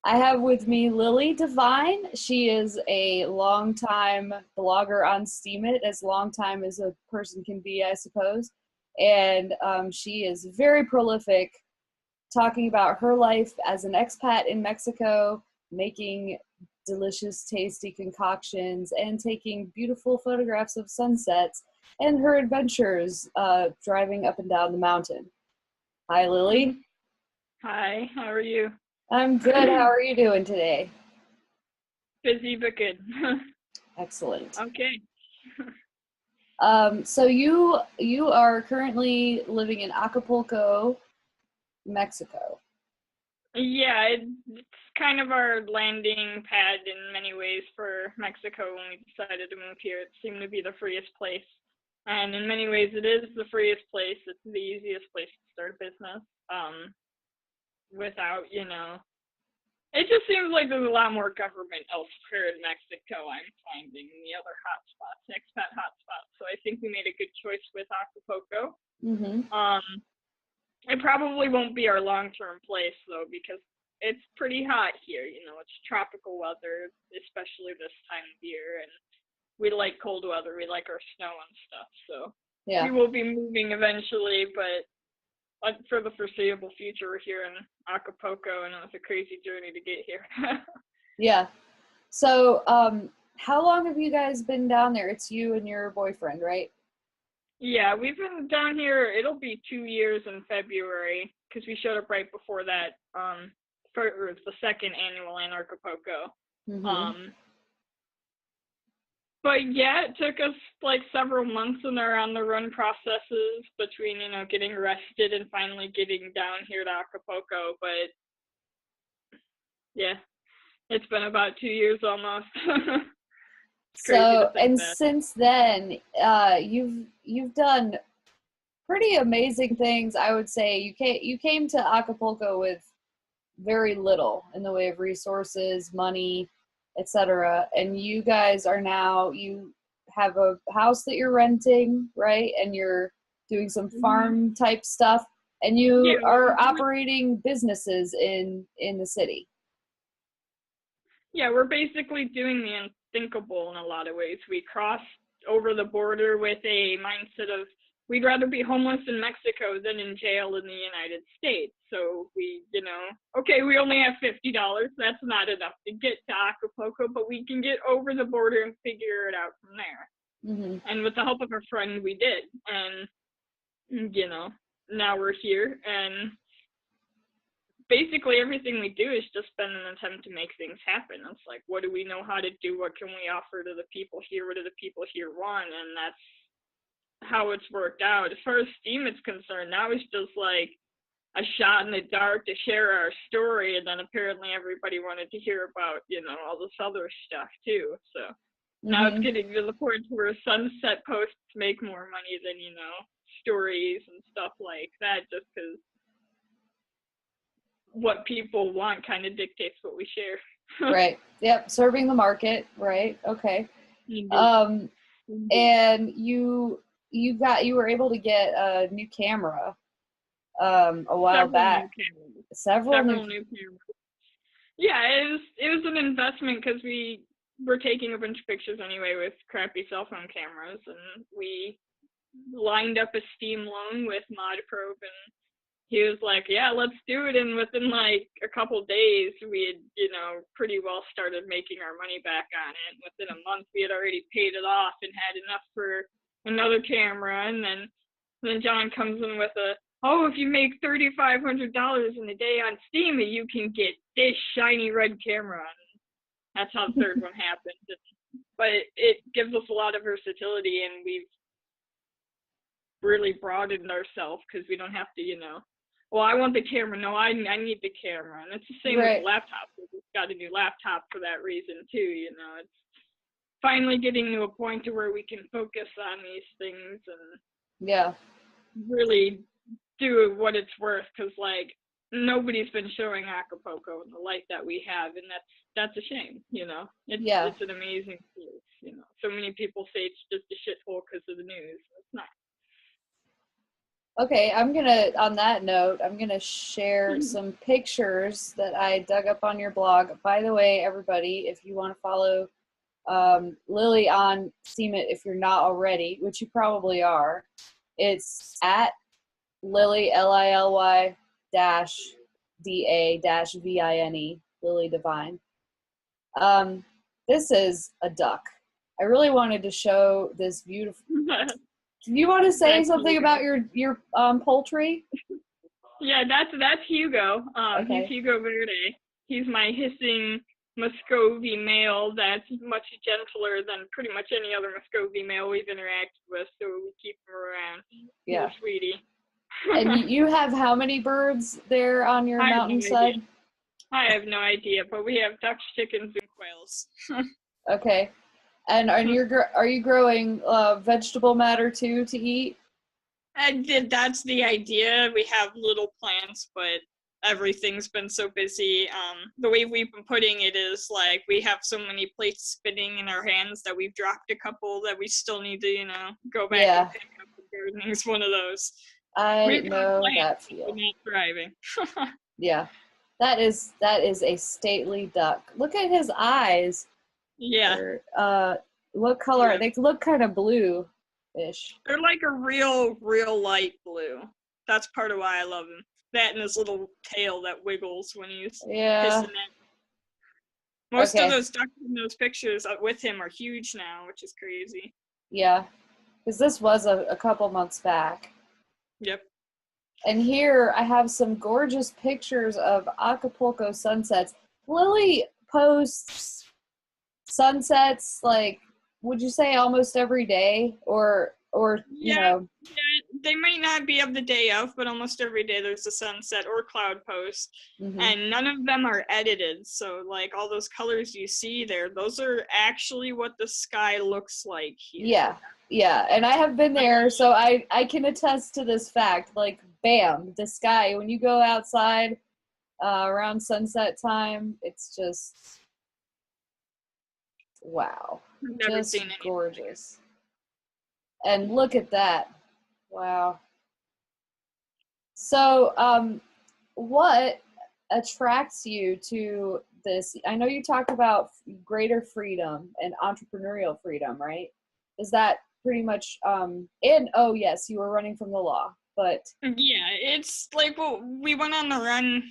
I have with me Lily Devine. She is a longtime blogger on Steemit, as long time as a person can be, I suppose. And she is very prolific, talking about her life as an expat in Mexico, making delicious, tasty concoctions, and taking beautiful photographs of sunsets, and her adventures driving up and down the mountain. Hi, Lily. Hi, how are you? I'm good. How are you doing today? Busy but good. Excellent. Okay. So you are currently living in Acapulco, Mexico. Yeah, it's kind of our landing pad in many ways for Mexico when we decided to move here. It seemed to be the freest place. And in many ways it is the freest place. It's the easiest place to start a business. Without, it just seems like there's a lot more government elsewhere in Mexico, I'm finding, the other hotspots, expat hotspots. So I think we made a good choice with Acapulco. Mm-hmm. It probably won't be our long-term place, though, because it's pretty hot here. It's tropical weather, especially this time of year, and we like cold weather. We like our snow and stuff, so Yeah. we will be moving eventually, but for the foreseeable future, we're here in Acapulco, and it was a crazy journey to get here. Yeah. So, how long have you guys been down there? It's you and your boyfriend, right? Yeah, we've been down here. It'll be 2 years in February because we showed up right before that for the second annual in Acapulco. Mm-hmm. But yeah, it took us like several months in our on the run processes between, getting arrested and finally getting down here to Acapulco. But yeah, it's been about 2 years almost. So, and since then, you've done pretty amazing things. I would say you came to Acapulco with very little in the way of resources, money, etc. And you guys you have a house that you're renting, right? And you're doing some farm type stuff, and you are operating businesses in the city. Yeah, we're basically doing the unthinkable in a lot of ways. We crossed over the border with a mindset of we'd rather be homeless in Mexico than in jail in the United States. So we, okay, we only have $50. That's not enough to get to Acapulco, but we can get over the border and figure it out from there. Mm-hmm. And with the help of a friend, we did. And, now we're here. And basically everything we do has just been an attempt to make things happen. It's like, what do we know how to do? What can we offer to the people here? What do the people here want? And that's how it's worked out. As far as Steemit's concerned, now it's just like a shot in the dark to share our story, and then apparently everybody wanted to hear about, all this other stuff too. So now it's getting to the point where sunset posts make more money than, stories and stuff like that, just because what people want kind of dictates what we share. Right. Yep. Serving the market. Right. Okay. And you were able to get a new camera a while back. Several new cameras. Yeah, it was an investment because we were taking a bunch of pictures anyway with crappy cell phone cameras, and we lined up a Steam loan with ModProbe, and he was like, yeah, let's do it. And within like a couple days, we had, pretty well started making our money back on it. Within a month, we had already paid it off and had enough for another camera. And then John comes in with if you make $3,500 in a day on Steemit, you can get this shiny red camera. And that's how the third one happened. But it gives us a lot of versatility, and we've really broadened ourselves because we don't have to, well, I want the camera. No, I need the camera. And it's the same with the laptop. We just got a new laptop for that reason too. It's finally getting to a point to where we can focus on these things and really do what it's worth. Because like nobody's been showing Acapulco in the light that we have, and that's a shame. It's an amazing place. So many people say it's just a shithole because of the news. It's not. Okay, on that note, I'm gonna share some pictures that I dug up on your blog. By the way, everybody, if you want to follow Lily on Steemit, if you're not already, which you probably are, it's at Lily, Lily dash DA dash VINE, Lily Divine. This is a duck. I really wanted to show this beautiful. Do you want to say something about your poultry? Yeah, that's Hugo. Okay. He's Hugo Verde. He's my hissing Muscovy male that's much gentler than pretty much any other Muscovy male we've interacted with, so we keep him around. Yeah. He's a sweetie. And you have how many birds there on your mountainside? I have no idea, but we have ducks, chickens, and quails. Okay. And are you growing vegetable matter too to eat? That's the idea. We have little plants, but everything's been so busy. The way we've been putting it is like we have so many plates spinning in our hands that we've dropped a couple that we still need to, go back and pick up. Gardening's one of those. I know that feel. We're not thriving. Yeah, that is a stately duck. Look at his eyes. Yeah. What color? Yeah. They look kind of blue-ish. They're like a real light blue. That's part of why I love him. That and his little tail that wiggles when he's pissing it. Most of those ducks in those pictures with him are huge now, which is crazy. Yeah, because this was a couple months back. Yep. And here I have some gorgeous pictures of Acapulco sunsets. Lily posts sunsets, like, would you say almost every day, or Yeah, they might not be of the day of, but almost every day there's a sunset or cloud post, and none of them are edited. So like all those colors you see there, those are actually what the sky looks like here. Yeah, and I have been there, so I can attest to this fact. Like, bam, the sky, when you go outside around sunset time, it's just, wow, just gorgeous. And look at that. Wow. So, what attracts you to this? I know you talk about greater freedom and entrepreneurial freedom, right? Is that pretty much, and oh yes, you were running from the law, but. Yeah, it's like, well, we went on the run,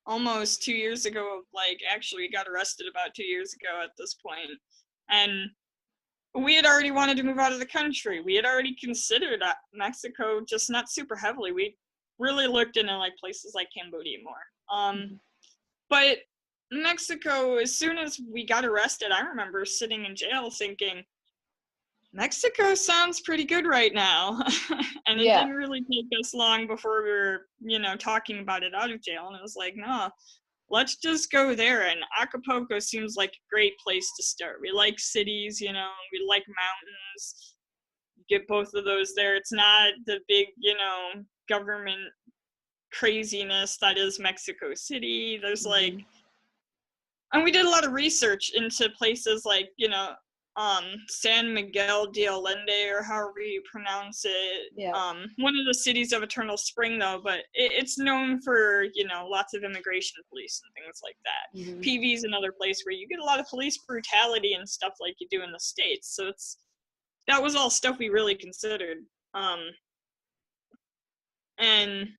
almost 2 years ago. Like, actually, we got arrested about 2 years ago at this point, and we had already wanted to move out of the country. We had already considered Mexico, just not super heavily. We really looked into like places like Cambodia more. But Mexico, as soon as we got arrested, I remember sitting in jail thinking, Mexico sounds pretty good right now. And it didn't really take us long before we were, talking about it out of jail. And it was like, no, let's just go there. And Acapulco seems like a great place to start. We like cities, we like mountains. Get both of those there. It's not the big, government craziness that is Mexico City. There's like, and we did a lot of research into places like, San Miguel de Allende, or however you pronounce it. One of the cities of Eternal Spring, though, but it's known for, lots of immigration police and things like that. PV is another place where you get a lot of police brutality and stuff like you do in the States. So that was all stuff we really considered. And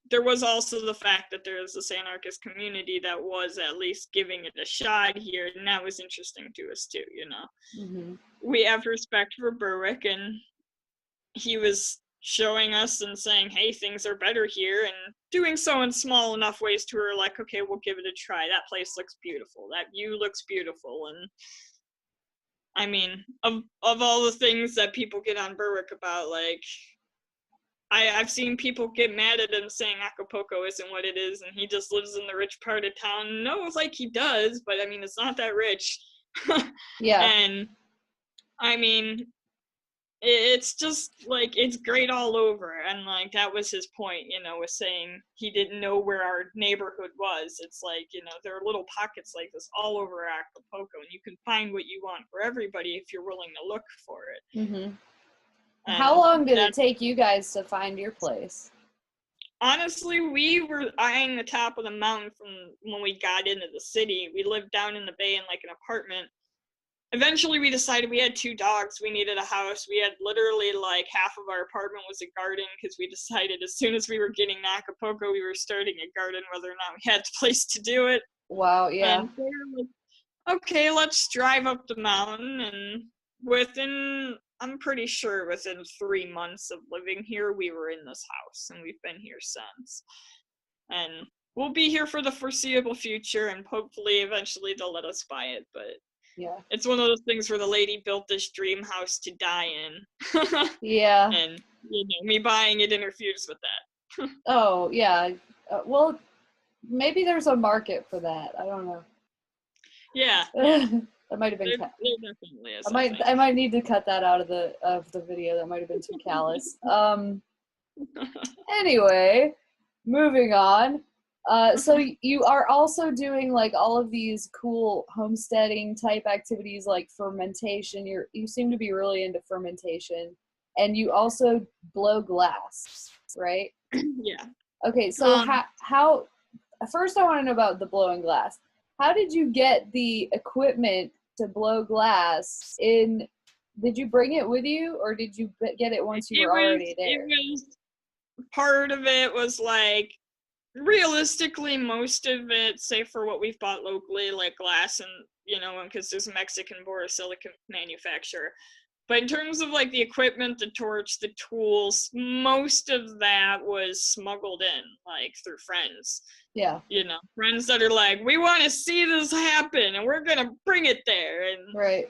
there was also the fact that there is this anarchist community that was at least giving it a shot here, and that was interesting to us too, We have respect for Berwick, and he was showing us and saying, hey, things are better here, and doing so in small enough ways to where like, okay, we'll give it a try. That place looks beautiful. That view looks beautiful. And I mean, of all the things that people get on Berwick about, like, I've seen people get mad at him saying Acapulco isn't what it is and he just lives in the rich part of town. No, it's like he does, but I mean, it's not that rich. And I mean, it's just like, it's great all over. And like, that was his point, with saying he didn't know where our neighborhood was. It's like, there are little pockets like this all over Acapulco, and you can find what you want for everybody if you're willing to look for it. How And long did it that, take you guys to find your place? honestly, we were eyeing the top of the mountain from when we got into the city. We lived down in the bay in like an apartment. Eventually we decided we had 2 dogs, we needed a house. We had literally like half of our apartment was a garden because we decided as soon as we were getting to Acapulco, we were starting a garden whether or not we had the place to do it. Wow, yeah. And they were like, okay, let's drive up the mountain. And I'm pretty sure within 3 months of living here, we were in this house, and we've been here since. And we'll be here for the foreseeable future, and hopefully eventually they'll let us buy it. But Yeah. it's one of those things where the lady built this dream house to die in. Yeah. And, me buying it interferes with that. Oh, yeah. Well, maybe there's a market for that. I don't know. Yeah. That might have been There definitely is. I might need to cut that out of the video. That might have been too callous. Anyway, moving on. So you are also doing like all of these cool homesteading type activities like fermentation. You seem to be really into fermentation, and you also blow glass, right? Yeah. Okay, so how first I want to know about the blowing glass. How did you get the equipment to blow glass in? Did you bring it with you, or did you get it once you were already there? Part of it was like, realistically, most of it, say for what we've bought locally, like glass and, because there's a Mexican borosilicate manufacturer. But in terms of like the equipment, the torch, the tools, most of that was smuggled in, like through friends. Yeah. Friends that are like, we want to see this happen and we're going to bring it there. And right.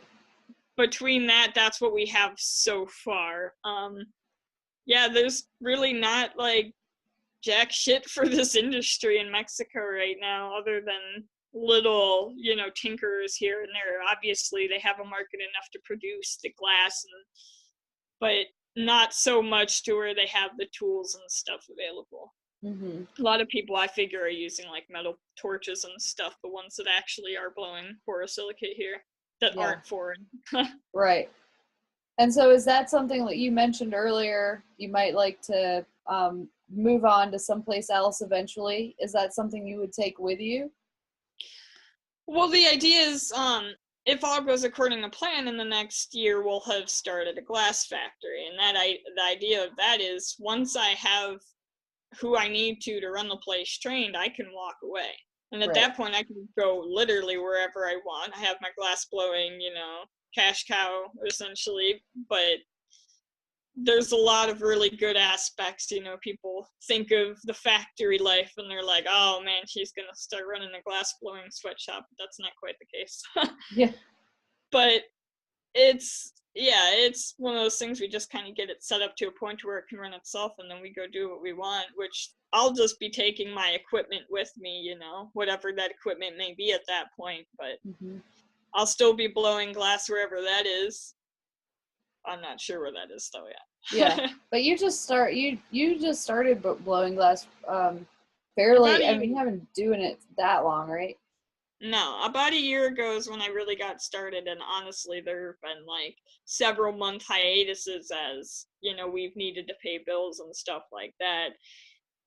Between that's what we have so far. Yeah, there's really not like jack shit for this industry in Mexico right now, other than little, tinkerers here and there. Obviously, they have a market enough to produce the glass, but not so much to where they have the tools and stuff available. Mm-hmm. A lot of people, I figure, are using like metal torches and stuff, the ones that actually are blowing borosilicate here that aren't foreign. Right. And so is that something that you mentioned earlier, you might like to move on to someplace else eventually? Is that something you would take with you? Well, the idea is, if all goes according to plan, in the next year we'll have started a glass factory. And the idea of that is, once I have who I need to run the place trained, I can walk away. And at that point, I can go literally wherever I want. I have my glass blowing, cash cow, essentially. But there's a lot of really good aspects. People think of the factory life and they're like, oh man, she's going to start running a glass blowing sweatshop. That's not quite the case. Yeah. But it's one of those things, we just kind of get it set up to a point where it can run itself, and then we go do what we want, which I'll just be taking my equipment with me, whatever that equipment may be at that point. But I'll still be blowing glass wherever that is. I'm not sure where that is though yet. Yeah, but you just started blowing glass fairly. I mean, you haven't been doing it that long, right? No, about a year ago is when I really got started, and honestly, there have been like several month hiatuses as, we've needed to pay bills and stuff like that.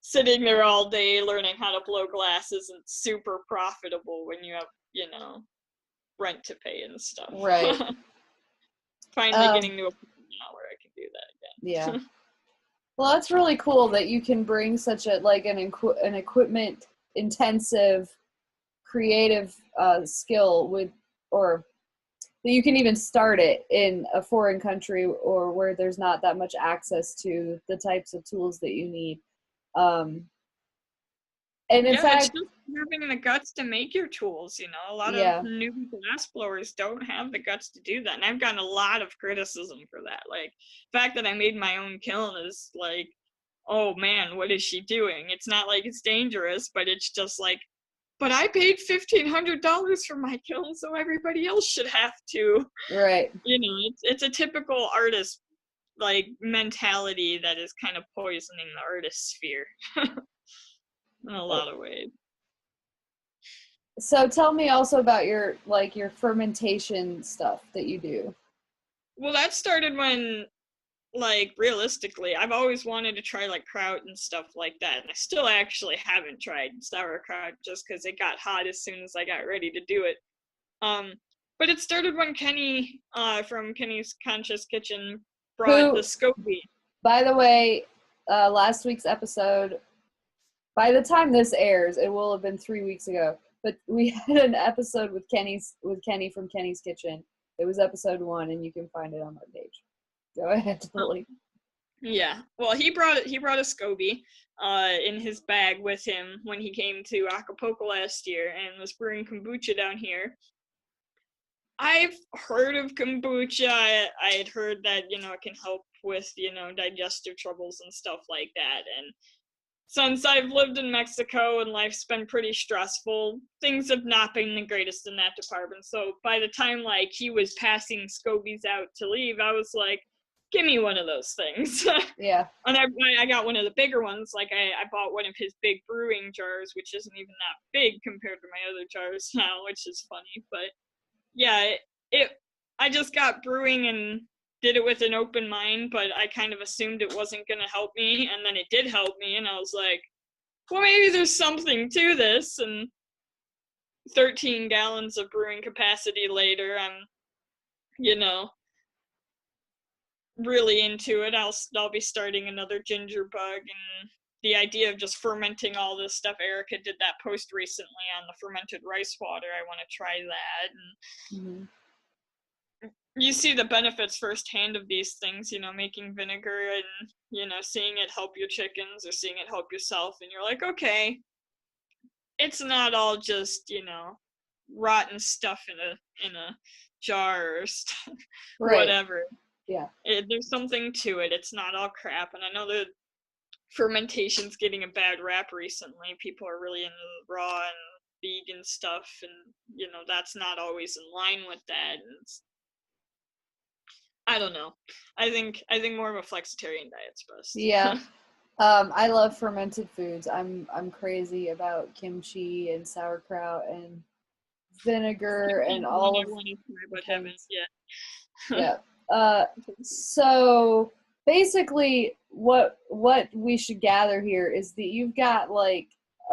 Sitting there all day learning how to blow glass isn't super profitable when you have, rent to pay and stuff. Right. Finally getting to a point now where I can do that again. Yeah. Well, that's really cool that you can bring such an equipment intensive creative skill or that you can even start it in a foreign country or where there's not that much access to the types of tools that you need. And in fact, it's just having the guts to make your tools. A lot of new glass blowers don't have the guts to do that, and I've gotten a lot of criticism for that. Like, the fact that I made my own kiln is like, oh man, what is she doing? It's not like it's dangerous, but it's just like, but I paid $1,500 for my kiln, so everybody else should have to. Right. It's a typical artist like mentality that is kind of poisoning the artist sphere in a lot of ways. So tell me also about your fermentation stuff that you do. Well, that started when, like, realistically, I've always wanted to try, like, kraut and stuff like that, and I still actually haven't tried sauerkraut just because it got hot as soon as I got ready to do it. But it started when Kenny, from Kenny's Conscious Kitchen, brought the Who, SCOBY. by the way, last week's episode, by the time this airs, it will have been 3 weeks ago. But we had an episode with Kenny from Kenny's Kitchen. It was episode 1, and you can find it on our page. Go ahead, Lily. Yeah. Well, he brought a SCOBY in his bag with him when he came to Acapulco last year and was brewing kombucha down here. I've heard of kombucha. I had heard that, it can help with, digestive troubles and stuff like that. And since I've lived in Mexico and life's been pretty stressful, things have not been the greatest in that department. So by the time, like, he was passing SCOBYs out to leave, I was like, give me one of those things. Yeah. And I got one of the bigger ones. Like, I bought one of his big brewing jars, which isn't even that big compared to my other jars now, which is funny. But yeah, I just got brewing and did it with an open mind, but I kind of assumed it wasn't going to help me, and then it did help me, and I was like, well, maybe there's something to this. And 13 gallons of brewing capacity later, I'm, really into it. I'll be starting another ginger bug, and the idea of just fermenting all this stuff. Erica did that post recently on the fermented rice water. I want to try that. And you see the benefits firsthand of these things, making vinegar and, seeing it help your chickens or seeing it help yourself. And you're like, okay, it's not all just, rotten stuff in a jar or Right. whatever. Yeah. There's something to it. It's not all crap. And I know that fermentation's getting a bad rap recently. People are really into the raw and vegan stuff, and, that's not always in line with that. And I don't know. I think more of a flexitarian diet's best. Yeah. I love fermented foods. I'm crazy about kimchi and sauerkraut and vinegar and all of but haven't yet. Yeah. So basically what we should gather here is that you've got like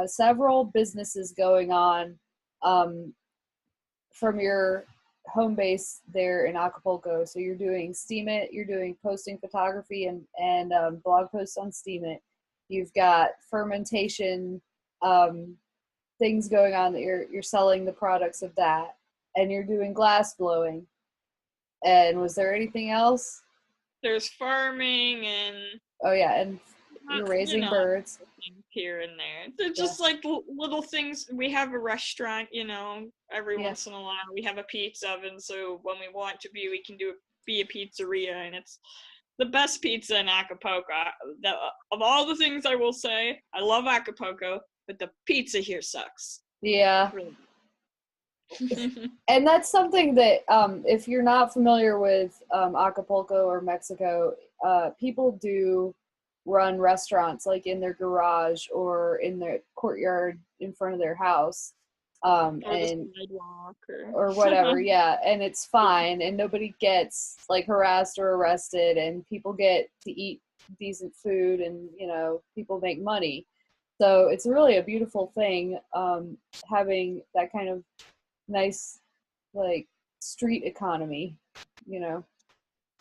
several businesses going on from your home base there in Acapulco. So you're doing Steemit, you're doing posting photography and blog posts on Steemit. You've got fermentation things going on that you're selling the products of that, and you're doing glass blowing. And was there anything else? There's farming and and you're raising birds here and there. They're just like little things. We have a restaurant, every once in a while. We have a pizza oven, so when we want to be, we can be a pizzeria, and it's the best pizza in Acapulco. Of all the things I will say, I love Acapulco, but the pizza here sucks. Yeah. Really. And that's something that if you're not familiar with Acapulco or Mexico, people do run restaurants like in their garage or in their courtyard in front of their house or whatever. Yeah, and it's fine, and nobody gets like harassed or arrested, and people get to eat decent food, and people make money. So it's really a beautiful thing having that kind of nice like street economy,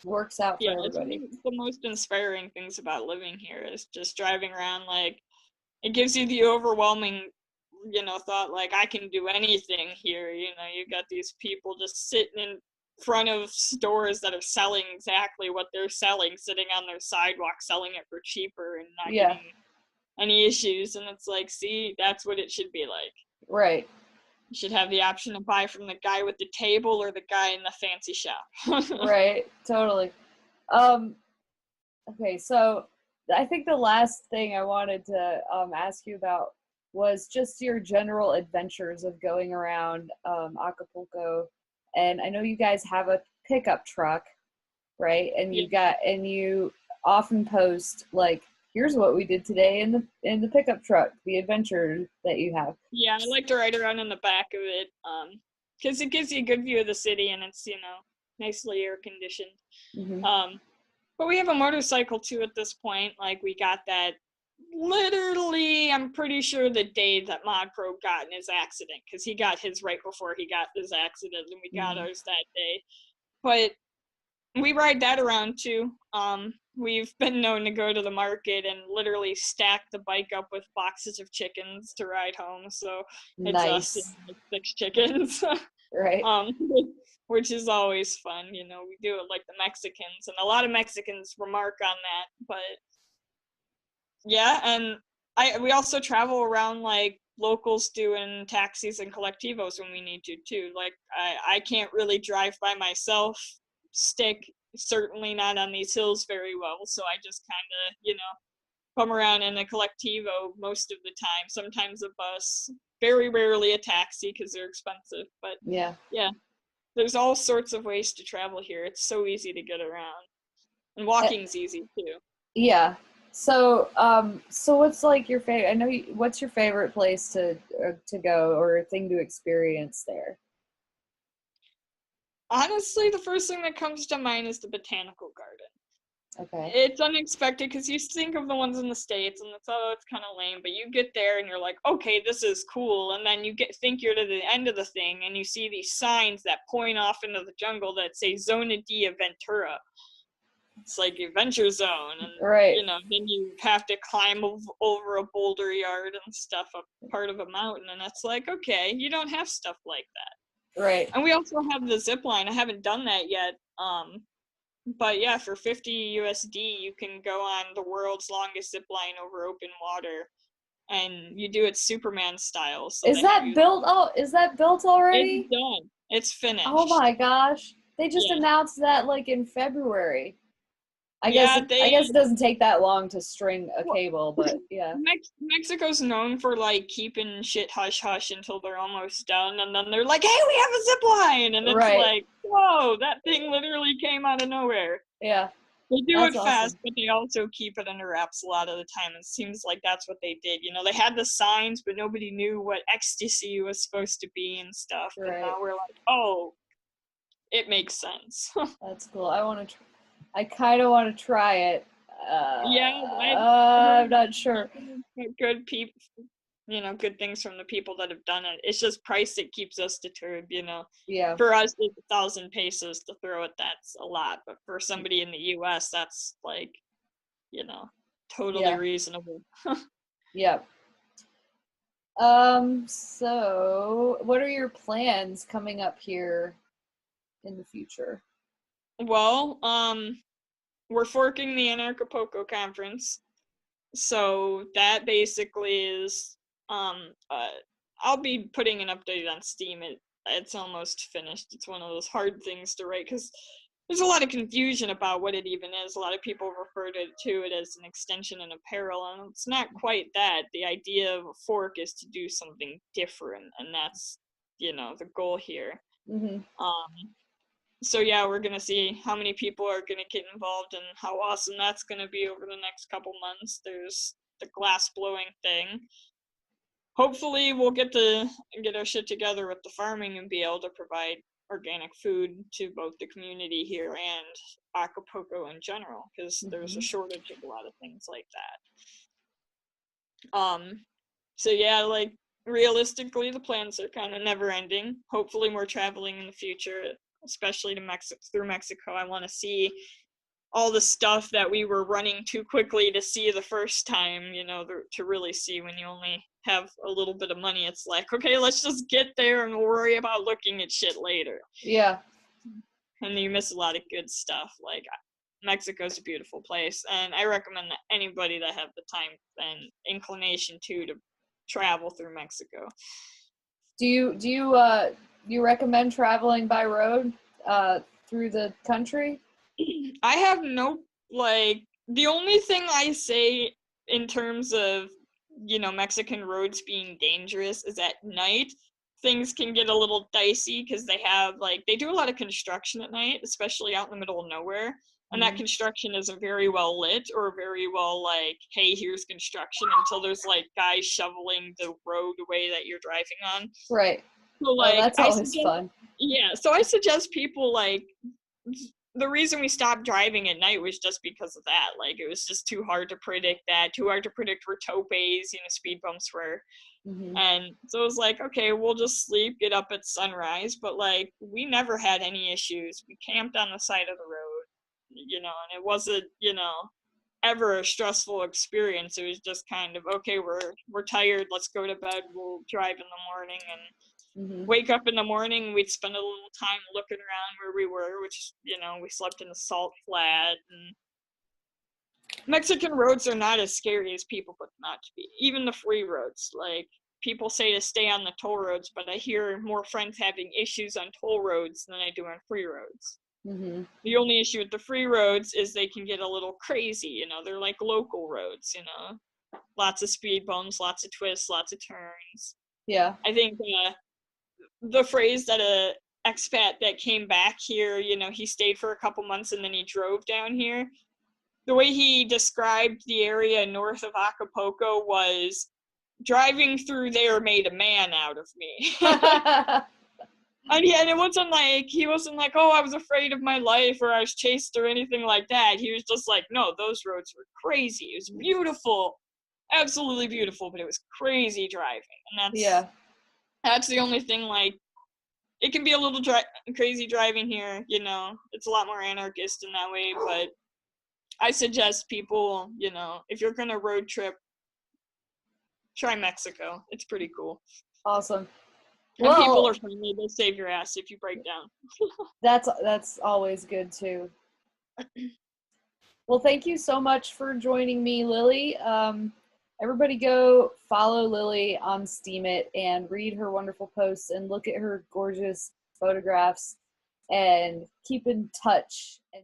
works out for everybody. It's the most inspiring things about living here is just driving around. Like, it gives you the overwhelming thought, like, I can do anything here. You got these people just sitting in front of stores that are selling exactly what they're selling, sitting on their sidewalk selling it for cheaper and not getting any issues. And it's like, see, that's what it should be like. Right. You should have the option to buy from the guy with the table or the guy in the fancy shop. Right, totally. Okay, so I think the last thing I wanted to ask you about was just your general adventures of going around Acapulco. And I know you guys have a pickup truck, right? And you often post like, here's what we did today in the pickup truck, the adventure that you have. Yeah, I like to ride around in the back of it because it gives you a good view of the city, and it's nicely air conditioned. Mm-hmm. But we have a motorcycle too at this point. Like, we got that literally, I'm pretty sure the day that Mod Pro got in his accident, because he got his right before he got his accident, and we got ours that day. But we ride that around too. We've been known to go to the market and literally stack the bike up with boxes of chickens to ride home. So it's us and Nice. like 6 chickens. Right. Which is always fun. You know, we do it like the Mexicans, and a lot of Mexicans remark on that. But yeah, and we also travel around like locals doing taxis and collectivos when we need to too. Like, I can't really drive by myself, stick, certainly not on these hills very well, so I just kind of, you know, come around in a collectivo most of the time, sometimes a bus, very rarely a taxi because they're expensive. But Yeah. yeah, there's all sorts of ways to travel here. It's so easy to get around, and Uh, walking's easy too. yeah. So, so what's like your favorite? I know what's your favorite place to go or thing to experience there? Honestly, the first thing that comes to mind is the botanical garden. Okay. It's unexpected because you think of the ones in the States and it's, oh, it's kind of lame, but you get there and you're like, okay, this is cool, and then you think you're to the end of the thing and you see these signs that point off into the jungle that say Zona de Aventura. It's like Adventure Zone, and Right. you know, then you have to climb over a boulder yard and stuff up part of a mountain, and it's like, okay, you don't have stuff like that. Right. And we also have the zip line. I haven't done that yet. But yeah, for 50 USD, you can go on the world's longest zip line over open water, and you do it Superman style. So Is they have that you. built? Oh, is that built It's already? done. It's Oh finished. my gosh. They just Yeah. announced that like in February. Yeah, I guess it doesn't take that long to string a well, cable, but yeah. Mexico's known for like keeping shit hush hush until they're almost done, and then they're like, "Hey, we have a zip line," and it's Right. like, "Whoa, that thing literally came out of nowhere." Yeah. They do That's it fast, awesome. but they also keep it under wraps a lot of the time. It seems like that's what they did. You know, they had the signs, but nobody knew what ecstasy was supposed to be and stuff. And Right. now we're like, oh, it makes sense. That's cool. I kind of want to try it. Yeah, I've I'm heard not sure. good people, you know, good things from the people that have done it. It's just price that keeps us deterred, you know. Yeah. For us, it's 1,000 pesos to throw it. That's a lot, but for somebody in the U.S., that's like, you know, totally Yeah. reasonable. Yeah. So what are your plans coming up here in the future? Well, we're forking the Acapulco conference, so that basically is, I'll be putting an update on Steemit. It's almost finished. It's one of those hard things to write because there's a lot of confusion about what it even is. A lot of people refer to it as an extension and a parallel, and it's not quite that. The idea of a fork is to do something different, and that's, you know, the goal here. Mm-hmm. So yeah, we're gonna see how many people are gonna get involved and how awesome that's gonna be over the next couple months. There's the glass blowing thing. Hopefully we'll get our shit together with the farming and be able to provide organic food to both the community here and Acapulco in general, because there's a Mm-hmm. shortage of a lot of things like that. So yeah, like, realistically, the plans are kind of never ending. Hopefully more traveling in the future, especially to through Mexico. I want to see all the stuff that we were running too quickly to see the first time, you know, to really see. When you only have a little bit of money, it's like, okay, let's just get there and we'll worry about looking at shit later. Yeah. And you miss a lot of good stuff. Like, Mexico's a beautiful place, and I recommend that anybody that have the time and inclination to travel through Mexico. Do you recommend traveling by road through the country? I have no, like, the only thing I say in terms of, you know, Mexican roads being dangerous is at night things can get a little dicey because they do a lot of construction at night, especially out in the middle of nowhere. And that Mm-hmm. construction isn't very well lit or very well, like, hey, here's construction, until there's like guys shoveling the roadway that you're driving on. Right. So Oh, like that's always fun. so I suggest people, like, the reason we stopped driving at night was just because of that. Like, it was just too hard to predict too hard to predict where topes, speed bumps were. Mm-hmm. And so it was like, okay, we'll just sleep, get up at sunrise. But like, we never had any issues. We camped on the side of the road, and it wasn't, ever a stressful experience. It was just kind of, okay, we're tired, let's go to bed, we'll drive in the morning, and Mm-hmm. wake up in the morning, we'd spend a little time looking around where we were, which, we slept in a salt flat. And Mexican roads are not as scary as people put them out to be. Even the free roads, like, people say to stay on the toll roads, but I hear more friends having issues on toll roads than I do on free roads. Mm-hmm. The only issue with the free roads is they can get a little crazy, they're like local roads, lots of speed bumps, lots of twists, lots of turns. Yeah. I think the phrase that a expat that came back here, he stayed for a couple months and then he drove down here. The way he described the area north of Acapulco was, driving through there made a man out of me. And it wasn't like, he wasn't like, oh, I was afraid of my life or I was chased or anything like that. He was just like, no, those roads were crazy. It was beautiful, absolutely beautiful, but it was crazy driving. And that's the only thing. Like, it can be a little crazy driving here, it's a lot more anarchist in that way. But I suggest people, if you're gonna road trip, try Mexico. It's pretty cool. Awesome. And people are friendly. They'll save your ass if you break down. That's always good too. Well, thank you so much for joining me, Lily. Everybody go follow Lily on Steemit and read her wonderful posts and look at her gorgeous photographs and keep in touch. And